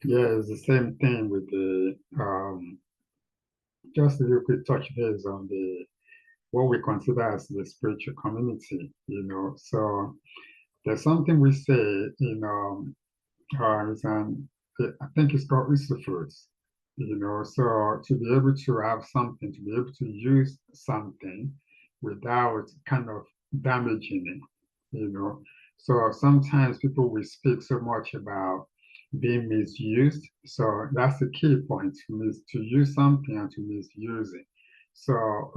Yeah, it's the same thing with the just a little quick touch base on the what we consider as the spiritual community, So there's something we say it's I think it's called usufruct, So to be able to have something, to be able to use something without kind of damaging it. So sometimes people will speak so much about being misused. So that's the key point, to use something and to misuse it. So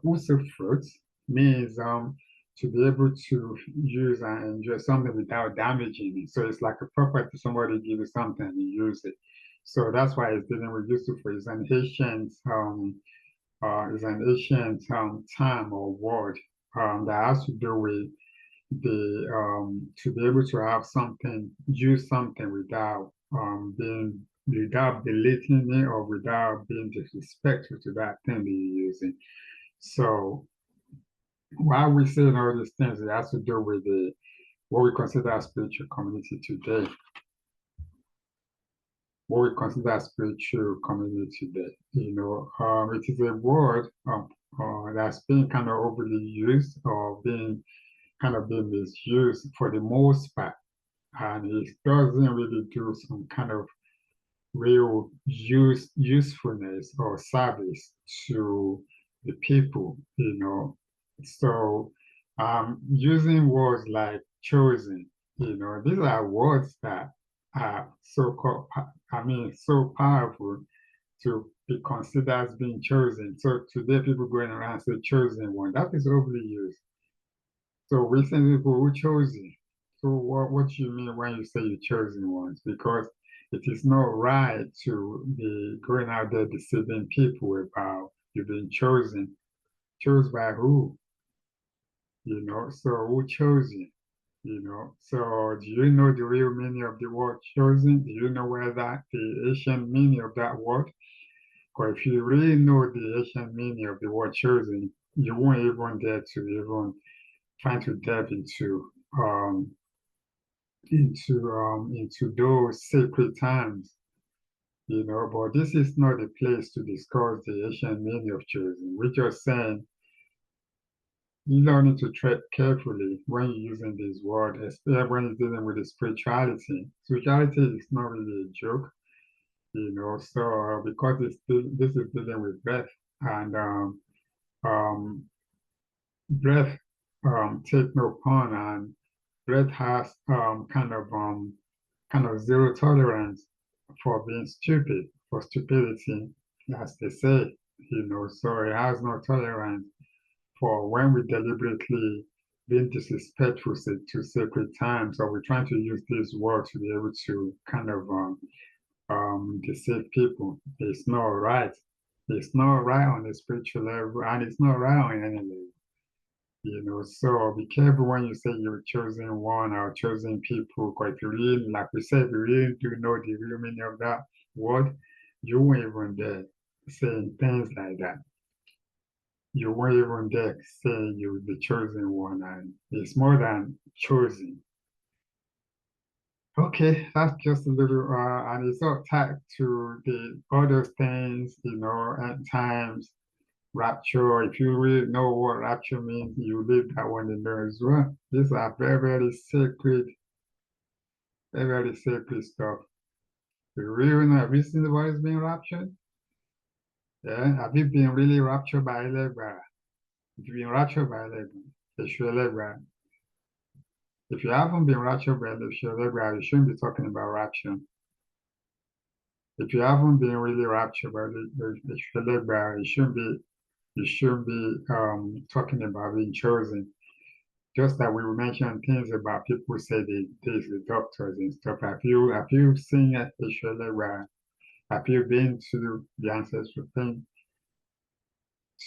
usufruct means to be able to use and enjoy something without damaging it. So it's like a property, somebody give you something and you use it. So that's why it's dealing with usufruct. It's an ancient term or word that has to do with the to be able to have something, use something without belittling it or without being disrespectful to that thing that you're using. So while we say all these things, it has to do with the what we consider a spiritual community today. What we consider a spiritual community today. It is a word that's been kind of overly used or being misused for the most part, and it doesn't really do some kind of real usefulness or service to the people. So using words like chosen, these are words that are so powerful to be considered as being chosen. So today people going around say chosen one. That is overly used. So we say people who chose you. So what do you mean when you say you chosen ones? Because it is not right to be going out there deceiving people about you being chosen. Chose by who? So who chose you? So do you know the real meaning of the word chosen? Do you know where that the ancient meaning of that word? Because if you really know the ancient meaning of the word chosen, you won't even dare to even try to delve into those sacred times, but this is not the place to discuss the ancient meaning of chosen. We're just saying you don't need to tread carefully when you're using this word, especially when you're dealing with the spirituality. Spirituality is not really a joke, so because this is dealing with breath and um, breath take no pun, and breath has kind of zero tolerance for being stupid, for stupidity, as they say, so it has no tolerance for when we deliberately being disrespectful to sacred times, or we're trying to use this word to be able to kind of deceive people. It's not right. It's not right on the spiritual level, and it's not right on any level. So be careful when you say you're choosing one or choosing people, because if you really, like we said, if you really do know the real meaning of that word, you won't even dare saying things like that. You won't even dare say you're the chosen one, and it's more than chosen. Okay, that's just a little, and it's all tied to the other things, at times rapture. If you really know what rapture means, you leave that one in there as well. These are very sacred stuff. You really know, have you seen what is being raptured? Yeah, have you been really raptured by Allegra? If you've been raptured by Allegra, if you haven't been raptured by Allegra, you shouldn't be talking about rapture. If you haven't been really raptured by Allegra, you shouldn't be talking about being chosen. Just that we will mention things about people say there's the doctors and stuff. Have you seen it actually where have you been to the ancestral thing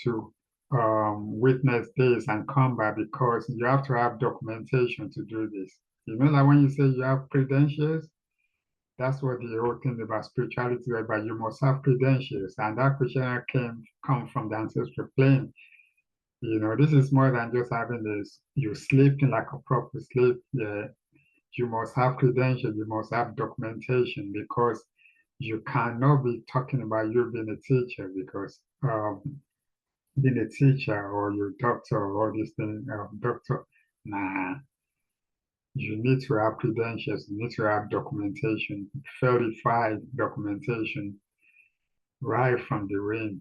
to witness this and come back, because you have to have documentation to do this. Like when you say you have credentials, that's what the whole thing about spirituality is about. You must have credentials, and that credential come from the ancestral plane. This is more than just having this, you sleeping like a proper sleep. Yeah, you must have credentials, you must have documentation, because you cannot be talking about you being a teacher because being a teacher or your doctor or all these things, doctor, nah, you need to have credentials, you need to have documentation, verified documentation right from the ring.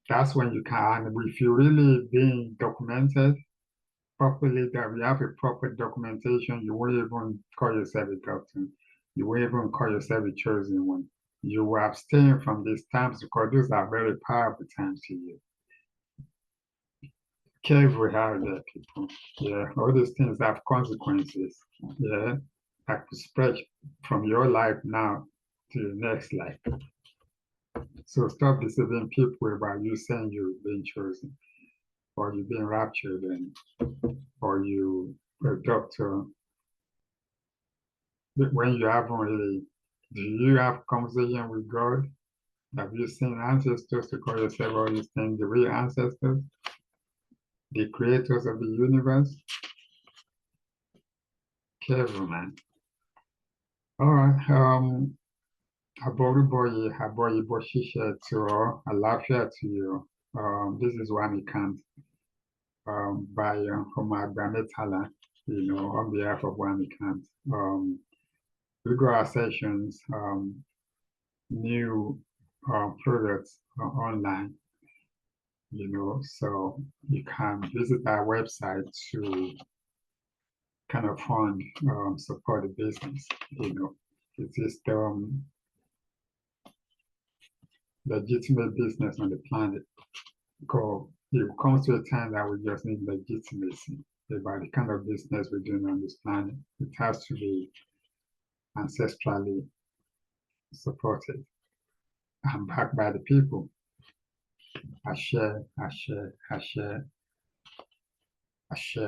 That's when you can, if you really being documented properly, that we have a proper documentation, you won't even call yourself a doctor. You won't even call yourself a chosen one. You will abstain from these times because those are very powerful times to you. Careful how that people. Yeah, all these things have consequences. Yeah, that could spread from your life now to your next life. So stop deceiving people about you saying you've been chosen, or you've been raptured, or you a doctor. When you haven't really, do you have conversation with God? Have you seen ancestors to call yourself all these things, the real ancestors, the creators of the universe? Careful, man. All right. Àbọ̀rúbọyè ṣíṣe tìrọ̀ àlàáfíà tìyọ̀. This is Wami Kant by Ọmọ Àgbà Mẹ́tàlá, on behalf of Wami Kant. We go our sessions, new products online, so you can visit our website to kind of fund, support the business, It is legitimate business on the planet. Because it comes to a time that we just need legitimacy about the kind of business we're doing on this planet. It has to be ancestrally supported and backed by the people. Ashe, Ashe, Ashe, Ashe.